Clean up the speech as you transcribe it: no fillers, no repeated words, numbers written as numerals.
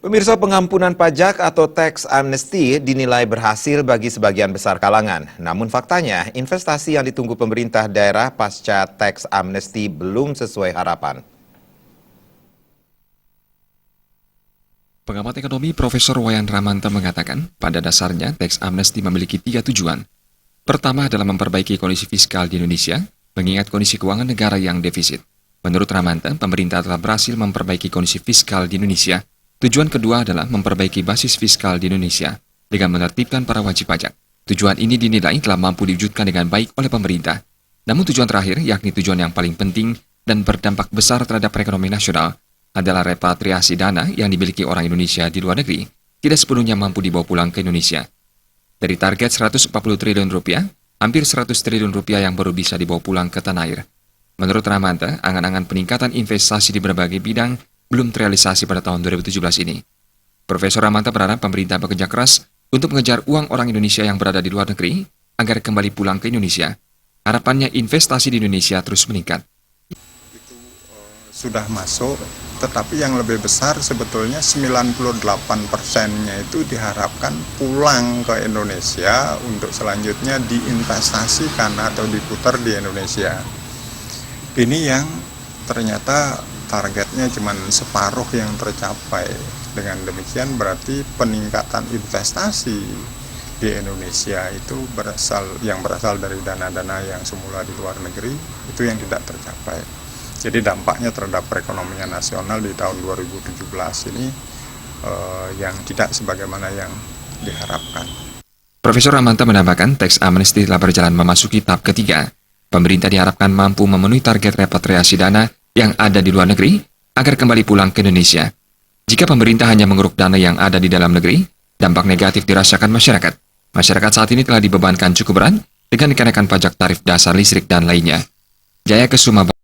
Pemirsa, pengampunan pajak atau tax amnesty dinilai berhasil bagi sebagian besar kalangan. Namun faktanya, investasi yang ditunggu pemerintah daerah pasca tax amnesty belum sesuai harapan. Pengamat ekonomi Profesor Wayan Ramanta mengatakan, pada dasarnya tax amnesty memiliki 3 tujuan. Pertama adalah memperbaiki kondisi fiskal di Indonesia, mengingat kondisi keuangan negara yang defisit. Menurut Ramanta, pemerintah telah berhasil memperbaiki kondisi fiskal di Indonesia. Tujuan kedua adalah memperbaiki basis fiskal di Indonesia dengan menertibkan para wajib pajak. Tujuan ini dinilai telah mampu diwujudkan dengan baik oleh pemerintah. Namun tujuan terakhir, yakni tujuan yang paling penting dan berdampak besar terhadap perekonomian nasional, adalah repatriasi dana yang dimiliki orang Indonesia di luar negeri tidak sepenuhnya mampu dibawa pulang ke Indonesia. Dari target 140 triliun rupiah, hampir 100 triliun rupiah yang baru bisa dibawa pulang ke tanah air. Menurut Ramanta, angan-angan peningkatan investasi di berbagai bidang belum terrealisasi pada tahun 2017 ini. Profesor Ramanta berharap pemerintah bekerja keras untuk mengejar uang orang Indonesia yang berada di luar negeri agar kembali pulang ke Indonesia. Harapannya investasi di Indonesia terus meningkat. Itu sudah masuk, tetapi yang lebih besar sebetulnya 98%-nya itu diharapkan pulang ke Indonesia untuk selanjutnya diinvestasikan atau diputar di Indonesia. Ini yang ternyata targetnya cuma separuh yang tercapai. Dengan demikian berarti peningkatan investasi di Indonesia itu berasal dari dana-dana yang semula di luar negeri itu yang tidak tercapai. Jadi dampaknya terhadap perekonomian nasional di tahun 2017 ini yang tidak sebagaimana yang diharapkan. Profesor Ramanta menambahkan tax amnesty telah berjalan memasuki tahap ketiga. Pemerintah diharapkan mampu memenuhi target repatriasi dana yang ada di luar negeri agar kembali pulang ke Indonesia. Jika pemerintah hanya mengeruk dana yang ada di dalam negeri, dampak negatif dirasakan masyarakat. Masyarakat saat ini telah dibebankan cukup berat dengan kenaikan pajak tarif dasar listrik dan lainnya. Jaya Kesuma